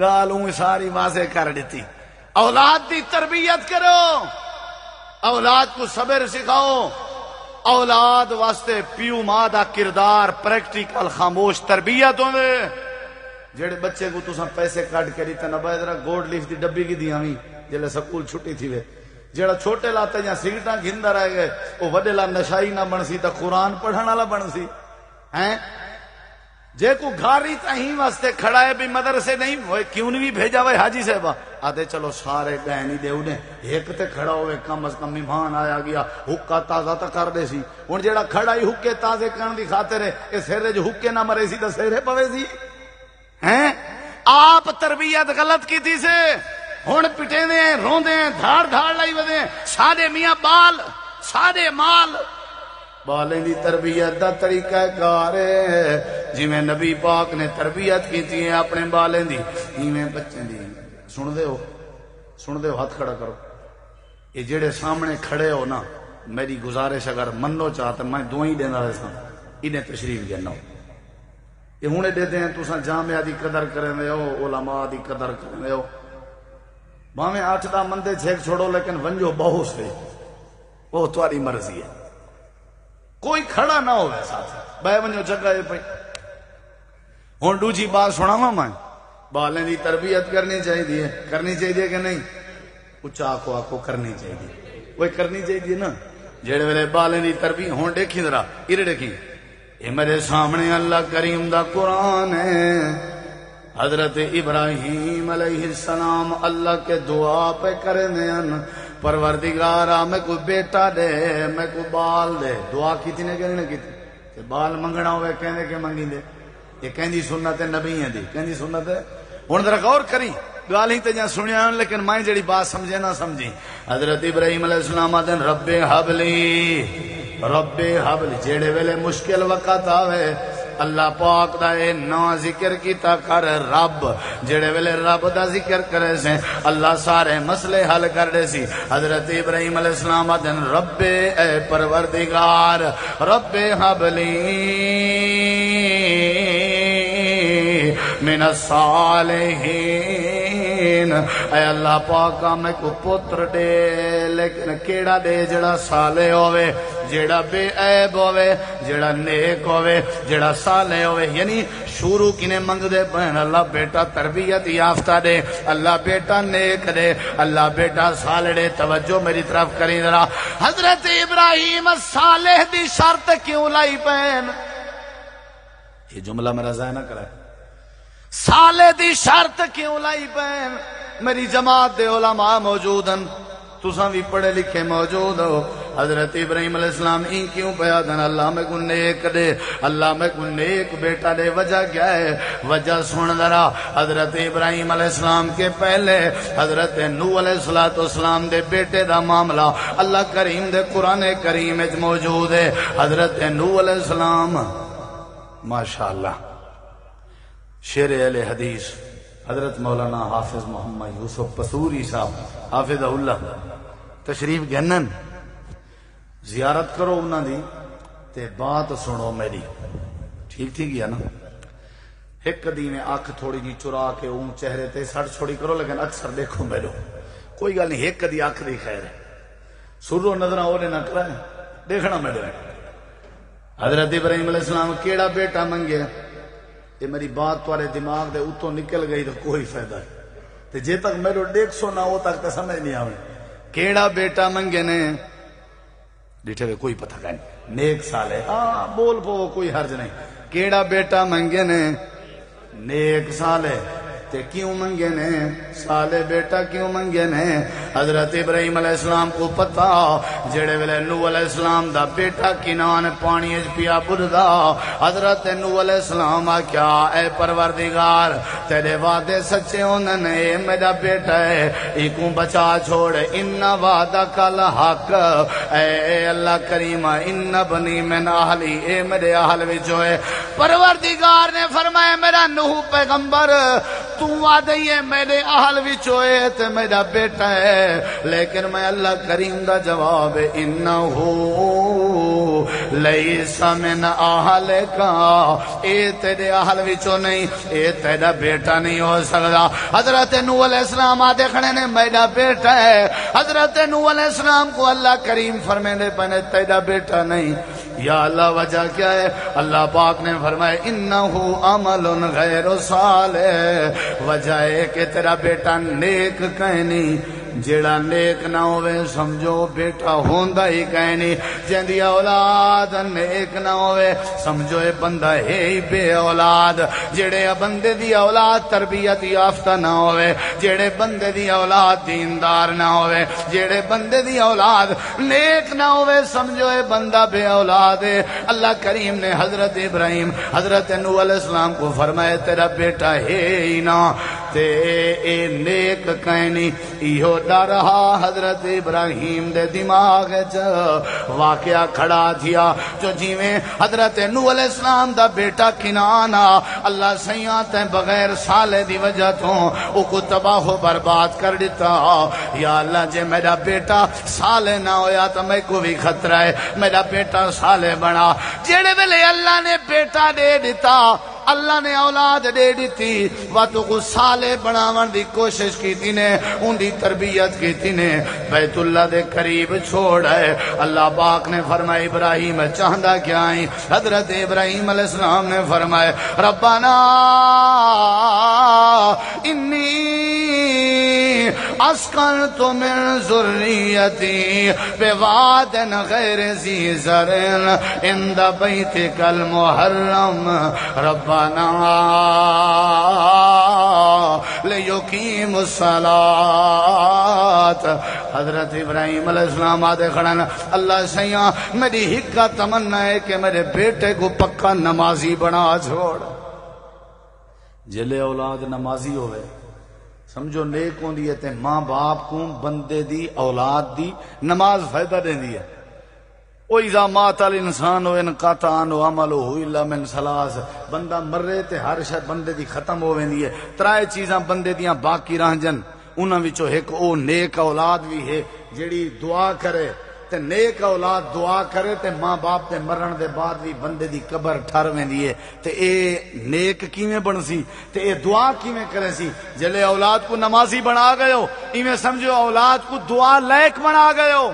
گالوں ساری واضح کر دیتی۔ اولاد دی تربیت کرو، اولاد کو صبر سکھاؤ، اولاد واسطے پیو ماں دا کردار پریکٹیکل خاموش تربیت ہوندے۔ جڑے بچے کو تساں پیسے کٹ کری تے نبا ذرا گوڈ لیف دی ڈبی کی دیاں وی جلے سکول چھٹی تھی وے، جڑا چھوٹے لاتے یا سگریٹاں گھندا رہ گئے او وڈے لا نشائی نہ بن سی تے قرآن پڑھن والا بن سی ہیں۔ جے کو گھاری تہیں واسطے کھڑا ہے بھی مدرسے نہیں ہوئے کیوں نہیں بھیجا ہوئے حاجی صاحبہ آدھے چلو سارے گئے نہیں دے انہیں ایک تے کھڑا ہوئے کم از کم مہمان آیا گیا حکا تازہ تا کر دے سی، ہن جیڑا کھڑا ہی حکے تازے کرن دی خاطر ہے اے سرے جو حکے نہ مرے سی تے سرے پوے سی ہیں۔ آپ تربیت غلط کی تھی سے ہن پٹے دے ہیں روندے ہیں دھاڑ دھاڑ لائی ودے ہیں، سادے میاں بال سادے مال بالیں دی تربیت دا طریقہ کار ہے جی میں نبی پاک نے تربیت کی تھی اپنے بالیں دی ایویں بچے دی۔ سن دے ہو ہاتھ کھڑا کرو، یہ جڑے سامنے کھڑے ہو نا میری گزارش اگر منو چاہتا میں دعائیں دینا رہے سن انہیں تشریف دینا ہو، یہ ہونے دیتے ہیں تساں جامعہ دی قدر کریں دے ہو، علماء دی قدر کریں دے ہو، باہیں 8 مندے چھیک چھوڑو لیکن ونجو بہو سے وہ تمہاری مرضی ہے، کوئی کھڑا نہ ہوئے ساتھ بے ونجو جگہ پہ۔ ہن دوجی بات سناواں میں، بالیں دی تربیت کرنی چاہیے کہ نہیں؟ اچھا آکو کرنی چاہیے، وہ کرنی چاہیے نا جڑے ویلے بالیں دی تربیت ہن دیکھی ذرا ادھر دیکھی، یہ میرے سامنے اللہ کریم دا قرآن ہے، حضرت ابراہیم علیہ السلام اللہ کے دعا پہ کرنے ہیں پروردگارا میں کوئی بیٹا دے میں کوئی بال دے، دعا کیتی نے کہ نہیں کیتی کہ بال منگنا ہوئے کہنے کے منگی دے، یہ کہندی سنت نبی ہیں دی کہندی سنت ہے۔ ہن ذرا غور کری گال ہی تے جا سنیا لیکن میں جڑی بات سمجھے نہ سمجھی، حضرت ابراہیم علیہ السلام آدن رب حبلی جیڑے ویلے مشکل وقت آوے اللہ پاک دا اے نا ذکر کیتا کر رب، جڑے ویلے رب دا ذکر کرے سے اللہ سارے مسئلے حل کر دے سی۔ حضرت ابراہیم علیہ السلام آدن رب اے پروردگار رب حبلی من الصالحین، اے اللہ پاکا میں کو پتر دے لیکن کیڑا دے جڑا صالح ہوئے، جڑا بے عیب ہوئے، جڑا نیک ہوئے، جڑا صالح ہوئے، یعنی شروع کنے منگ دے بہن اللہ بیٹا تربیت یافتہ دے، اللہ بیٹا نیک دے، اللہ بیٹا صالح دے۔ توجہ میری طرف کریں ذرا، حضرت ابراہیم صالح دی شرط کیوں لائی پہن؟ یہ جملہ میرا ضائع نہ کرے، صالح دی شرط کیوں لائی پہن؟ میری جماعت دے علماء موجود ہیں، تساں بھی پڑھے لکھے موجود ہو، حضرت ابراہیم علیہ السلام این کیوں پیادن اللہ میں کو نیک دے، اللہ میں کو نیک بیٹا دے، وجہ کیا ہے؟ وجہ سن ذرا، حضرت ابراہیم علیہ السلام کے پہلے حضرت نوح علیہ السلام دے بیٹے دا معاملہ اللہ کریم دے قرآن کریم وچ موجود ہے۔ حضرت نوح علیہ السلام ماشاءاللہ شیر اہل حدیث حضرت مولانا حافظ محمد یوسف پسوری صاحب حافظ اللہ تشریف گنن، زیارت کرو انہاں دی تے بات سنو میری، ٹھیک گیا نا؟ ایک دین اکھ تھوڑی جی چرا کے اون چہرے تے سڑ چھوڑی کرو لیکن اکثر دیکھو میرو کوئی گل نہیں، ایک دی اکھ دی خیر ہے، سرو نظرہ اونے نہ کرائیں دیکھنا میرے۔ حضرت ابراہیم علیہ السلام کیڑا بیٹا منگے؟ یہ میری بات تمہارے دماغ دے اتوں نکل گئی تو کوئی فائدہ ہے، تے جے تک میرے 150 نہ ہو تک تے سمجھ نہیں آوے کیڑا بیٹا منگے نے؟ ڈٹھے ہوئے کوئی پتہ نہیں، نیک صالح، ہاں بول پو کوئی حرج نہیں، کیڑا بیٹا منگے نے؟ نیک صالح، تے کیوں منگے نے سالے بیٹا کیوں منگے نے حضرت ابراہیم علیہ السلام کو پتا جڑے ویلے نوح علیہ السلام دا بیٹا کنان پانی اچ پیا بددا حضرت نوح علیہ السلام آکھیا اے پروردگار تیرے وعدے سچے ہوندے نے میرا بیٹا ہے ایکوں بچا چھوڑ ان وعدک الحق اے اللہ کریم ان بنی من اہلی اے میرے اہل وچوں ہے پروردگار نے فرمایا میرا نوح پیغمبر تو وعدے ہے میرے اہل وچوں ہے تے میرا بیٹا ہے لیکن میں اللہ کریم دا جواب انہو لیس من اہلک اے تیرے اہل وچوں نہیں اے تیرا بیٹا نہیں ہو سکتا حضرت نوح علیہ السلام آدھے کھڑے نے میرا بیٹا ہے حضرت نوح علیہ السلام کو اللہ کریم فرمانے پنے تیرا بیٹا نہیں یا اللہ وجہ کیا ہے اللہ پاک نے فرمایا انہو عمل غیر صالح وجہ ہے کہ تیرا بیٹا نیک کہیں نہیں جیڑا نیک نہ ہوئے سمجھو بیٹا ہوندا ہی کہیں نہیں جیندی اولاد نیک نہ ہوئے سمجھو اے بندہ ہے ہی بے اولاد جیڑے بندے دی اولاد تربیت یافتہ نہ ہوئے جیڑے بندے دی اولاد دیندار نہ ہوئے جیڑے بندے دی اولاد نیک نہ ہوئے سمجھو اے بندہ بے اولاد ہے اللہ کریم نے حضرت ابراہیم حضرت نوح علیہ السلام کو فرمایا تیرا بیٹا ہے ہی نہ تے اے نیک کہیں نہیں ایہو ڈرہا حضرت ابراہیم دے دماغ واقعہ کھڑا تھیا جو جیویں حضرت نوح علیہ السلام دا بیٹا کنان اللہ سیاں تے بغیر سالے دی وجہ تو او کو تباہ و برباد کر دیتا یا اللہ جے میرا بیٹا سالے نہ ہویا تو میں کو بھی خطرہ ہے میرا بیٹا سالے بنا جیڑے ویلے اللہ نے بیٹا دے دیتا اللہ نے اولاد دے دیتی واتو کو سالے بناون دی کوشش کی تھی نے ان دی تربیت کی تھی نے بیت اللہ دے قریب چھوڑ ہے اللہ پاک نے فرمایا ابراہیم چاہندہ کیا آئیں حضرت ابراہیم علیہ السلام نے فرمایا ربنا انی اسکنت من ذریتی بواد غیر ذی زرع عند بیتک المحرم ربنا لیقیم الصلاة حضرت ابراہیم علیہ السلام آدھے کھڑن اللہ سیاں میری ہک کا تمنا ہے کہ میرے بیٹے کو پکا نمازی بنا چھوڑ جلے اولاد نمازی ہوئے سمجھو نیک ہوندی ہے تے ماں باپ کو بندے دی اولاد دی نماز فائدہ دیں دی ہے وَإِذَا مَاتَ الْإِنسَانُ انقطع عنه عمله إِلَّا مِنْ ثَلَاثٍ بندہ مرے تے ہر شے بندے دی ختم ہو ویندی ہے ترائے چیزاں بندے دیاں باقی رہ جن انہاں وچوں ایک او نیک اولاد بھی ہے جیڑی دعا کرے تے نیک اولاد دعا کرے تے ماں باپ تے مرن دے بعد بھی بندے دی قبر ٹھر ویندی ہے تے اے نیک کیویں بن سی تے اے دعا کیویں کرے سی جلے اولاد کو نمازی بنا گئے ہو ایویں سمجھو اولاد کو دعا لائق بنا گئے ہو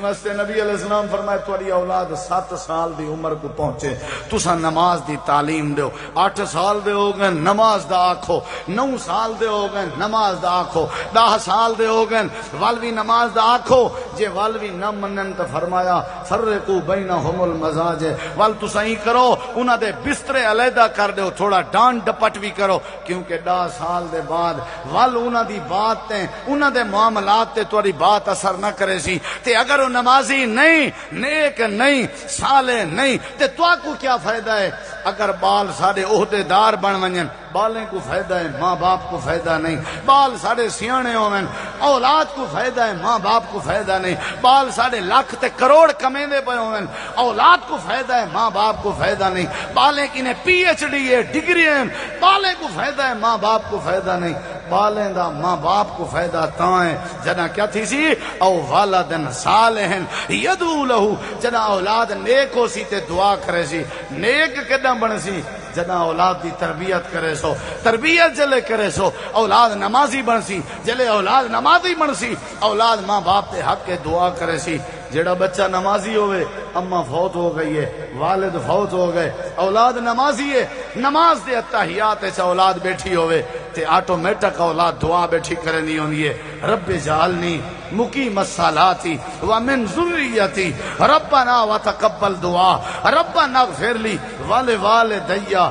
واسطے نبی علیہ السلام فرمائے تھوڑی اولاد 7 سال دی عمر کو پہنچے تسا نماز دی تعلیم دیو 8 سال دے ہو گئے نماز دا آکھو 9 سال دے ہو گئے نماز دا آکھو 10 سال دے ہو گئے والوی نماز دا آکھو جے والوی نہ منن تو فرمایا فرقو بینہم المزاج وال تسا ہی کرو انہاں دے بسترے علیحدہ کر دیو تھوڑا ڈانٹ ڈپٹ بھی کرو کیونکہ 10 سال دے بعد وال انہاں دی بات تے انہاں دے معاملات تے تھوڑی بات اثر نہ کرے سی تے اگر وہ نمازی نہیں نیک نہیں صالح نہیں تے تو کو کیا فائدہ ہے اگر بال سارے عہدے دار بن ونجن بالیں کو فائدہ ہے ماں باپ کو فائدہ نہیں بال سارے سیانے ہوئن اولاد کو فائدہ ہے ماں باپ کو فائدہ نہیں بال سارے لاکھ تے کروڑ کمیندے پے ہوئن اولاد کو فائدہ ہے ماں باپ کو فائدہ نہیں بالیں کنے پی ایچ ڈی ہے ڈگری ہیں بالیں کو فائدہ ہے ماں باپ کو فائدہ نہیں بالیں دا ماں باپ کو فائدہ تاں ہے جنا کیا تھی سی او والدن صالحن یدعو لہو جنا اولاد نیک ہو سی تے دعا کرے سی نیک کداں بن سی جنا اولاد دی تربیت کرے سو تربیت جلے کرے سو اولاد نمازی بن سی جلے اولاد نمازی بن سی اولاد ماں باپ تے حق کے دعا کرے سی جڑا بچہ نمازی ہوئے اما فوت ہو گئی ہے والد فوت ہو گئے اولاد نمازی ہے نماز دے اتحیات سے اولاد بیٹھی ہوئے تے آٹومیٹک اولاد دعا بیٹھی کرنی ہوندی ہے رب جعلنی مقیم الصلاۃ ومن ذری ذریتی ربنا وتقبل دعا ربنا اغفر لی والدیا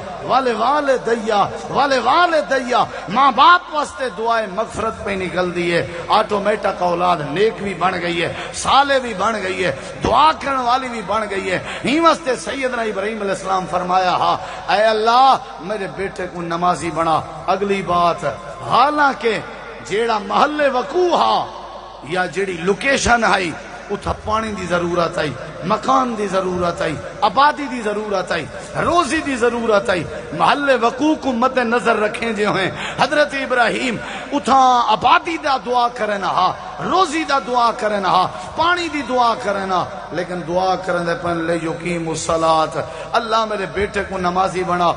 والدیا ماں باپ واسطے دعائیں مغفرت پہ نکل دی ہے، آٹومیٹک اولاد نیک بھی بن گئی ہے، صالح بھی بن گئی ہے، دعا کرنے والی بھی بن گئی ہے۔ ہی واسطے سیدنا ابراہیم علیہ السلام فرمایا ہاں اے اللہ میرے بیٹے کو نمازی بنا۔ اگلی بات، حالانکہ جیڑا محل وقوع ہا یا جیڑی لوکیشن ہے اتھا پانی دی ضرورت ہے، مکان دی ضرورت ہے، آبادی دی ضرورت ہے، روزی دی ضرورت ہے، محل وقوع کو مد نظر رکھیں جو ہیں حضرت ابراہیم اتھا آبادی دا دعا کرنا ہا، روزی دا دعا کرنا ہا، پانی دی دعا کرنا، لیکن دعا کرنے پن لے یقیم الصلاۃ، اللہ میرے بیٹے کو نمازی بنا۔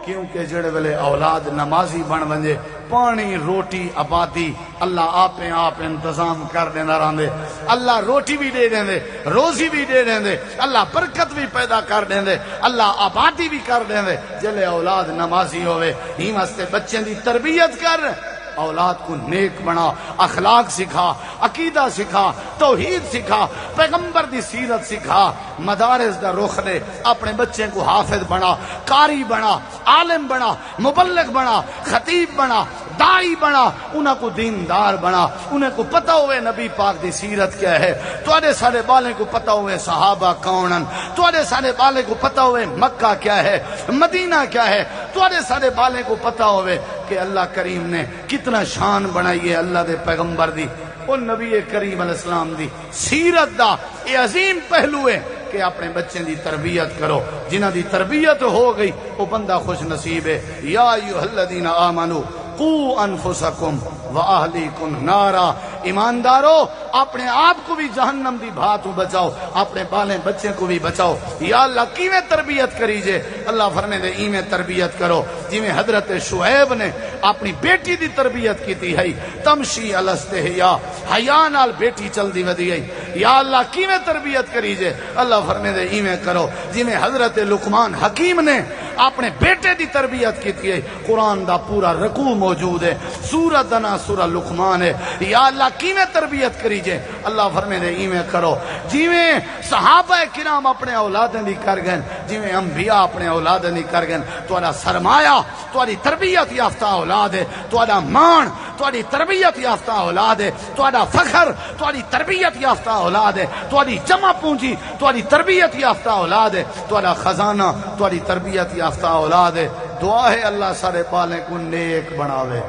کیونکہ جڑے ویلے اولاد نمازی بن ونجے پانی روٹی آبادی اللہ آپ انتظام کر دینا رہندے، اللہ روٹی بھی دے دیندے، روزی بھی دے دیندے، اللہ برکت بھی پیدا کر دیندے، اللہ آبادی بھی کر دیندے جلے اولاد نمازی ہوئے۔ ہی واسطے بچے دی تربیت کر، اولاد کو نیک بنا، اخلاق سکھا، عقیدہ سکھا، توحید سکھا، پیغمبر دی سیرت سکھا، مدارس دا رخ دے، اپنے بچے کو حافظ بنا، قاری بنا، عالم بنا، مبلغ بنا، خطیب بنا، دائی بنا، انہاں کو دیندار بنا، انہیں کو پتہ ہوئے نبی پاک دی سیرت کیا ہے، توڑے سارے بالیں کو پتہ ہوئے صحابہ کونن، توڑے سارے بالیں کو پتہ ہوئے مکہ کیا ہے، مدینہ کیا ہے، توڑے سارے بالیں کو پتہ ہوئے کہ اللہ کریم نے کتنا شان بنائی ہے اللہ دے پیغمبر دی اور نبی کریم علیہ السلام دی سیرت دا یہ عظیم پہلو ہے کہ اپنے بچے دی تربیت کرو، جنہ دی تربیت ہو گئی وہ بندہ خوش نصیب ہے۔ یا ایھا الذین آمنوا قوا انفسکم واہلیکم نارا، ایماندارو اپنے آپ کو بھی جہنم دی بھاتوں بچاؤ، اپنے بالیں بچے کو بھی بچاؤ۔ یا اللہ کیویں تربیت کریجے، اللہ فرمے دے ایویں تربیت کرو جویں حضرت شعیب نے اپنی بیٹی دی تربیت کیتی ہے، تمشی علی استحیاء، حیا نال بیٹی چلدی ودی ہے۔ یا اللہ کیویں تربیت کریجے، اللہ فرمے دے ایویں کرو جویں حضرت لقمان حکیم نے اپنے بیٹے دی تربیت کیتی ہے۔ قرآن دا پورا رکوع موجود ہے، سورہ دنا سورہ لقمان ہے۔ یا اللہ کیویں تربیت کریجے، اللہ فرمے دے ایویں کرو جویں صحابہ کرام اپنے اولادیں دی کر گئے، جویں انبیاء اپنے اولادیں دی کر گئے۔ تہاڈا سرمایہ تہاڈی تربیت یافتہ اولاد ہے، تہاڈا مان تہاڈی تربیت یافتہ اولاد ہے، تہاڈا فخر تہاڈی تربیت یافتہ اولاد ہے، تہاڈی جمع پونجی تہاڈی تربیت یافتہ اولاد ہے، تہاڈا خزانہ تہاڈی تربیت یافتہ اولاد ہے۔ دعا ہے اللہ سارے بالیں کو نیک بناوے،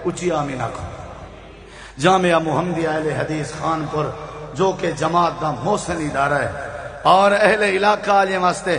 اچھی آمین آکھو۔ جامعہ محمدیہ اہل حدیث خانپور جو کہ جماعت دا محسن ادارہ ہے اور اہل علاقہ آلے واسطے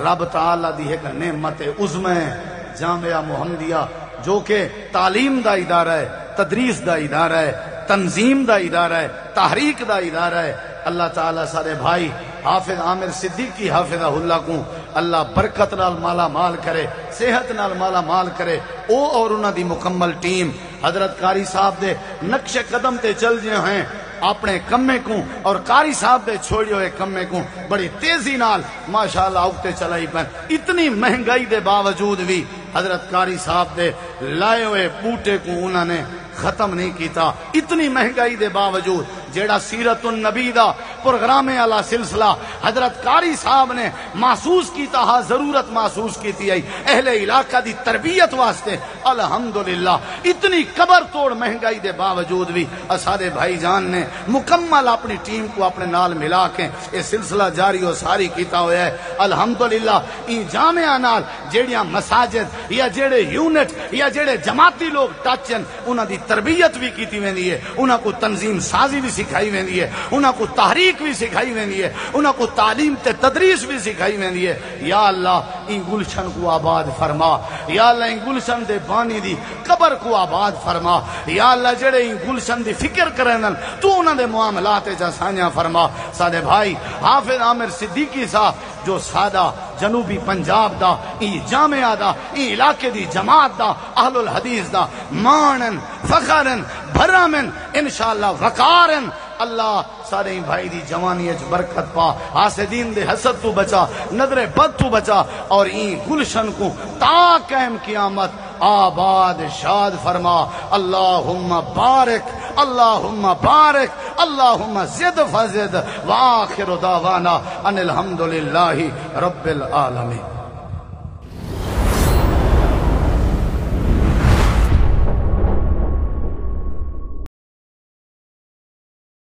رب تعالی دی ایک نعمت عظمی ہے۔ جامعہ محمدیہ جو کہ تعلیم دا ادارہ ہے، تدریس دا ادارہ ہے، تنظیم دا ادارہ ہے، تحریک دا ادارہ ہے۔ اللہ تعالیٰ سارے بھائی حافظ عامر صدیقی حافظہ اللہ کو اللہ برکت نال مالا مال کرے، صحت نال مالا مال کرے، او اور انہاں دی مکمل ٹیم حضرت قاری صاحب دے نقش قدم تے چل جے ہیں اپنے کمے کو اور قاری صاحب دے چھوڑے ہوئے کمے کو بڑی تیزی نال ماشاءاللہ اگتے چلائی پن۔ اتنی مہنگائی دے باوجود بھی حضرت قاری صاحب دے لائے ہوئے بوٹے کو انہوں نے ختم نہیں کیتا۔ اتنی مہنگائی دے باوجود جیڑا سیرت النبی دا پروگرام والا سلسلہ حضرت قاری صاحب نے محسوس کیتا ہا، ضرورت محسوس کیتی ہے اہل علاقہ دی تربیت واسطے۔ الحمدللہ اتنی قبر توڑ مہنگائی دے باوجود بھی اسارے بھائی جان نے مکمل اپنی ٹیم کو اپنے نال ملا کے یہ سلسلہ جاری و ساری کیتا ہوا ہے۔ الحمدللہ ان جامعہ نال جیڑیاں مساجد یا جیڑے یونٹ یا جیڑے جماعتی لوگ ٹچن انہاں دی تربیت بھی کیتی ویندی ہے، انہاں کو تنظیم سازی بھی سکھائی ویندی ہے، انہاں کو تحریک بھی سکھائی ویندی ہے، انہاں کو تعلیم تے تدریس بھی سکھائی ویندی ہے۔ یا اللہ ان گلشن کو آباد فرما، یا اللہ ان گلشن دے بانی دی قبر کو آباد فرما، یا اللہ جڑے ان گلشن دی فکر کرن تو انہاں دے معاملات جا سانیاں فرما۔ سارے بھائی حافظ عامر صدیقی صاحب جو سادہ جنوبی پنجاب دا ای جامعہ دا ای علاقے دی جماعت دا اہل الحدیث دا مانن فخرن بھرامن انشاءاللہ وقارن اللہ سارے بھائی دی جوانی اچ برکت پا، حاسدین دے حسد تو بچا، نظر بد تو بچا اور این گلشن کو تا قائم قیامت آباد شاد فرما۔ اللہم بارک اللہم بارک اللہم زد فزد وآخر دعوانا ان الحمدللہ رب العالمین.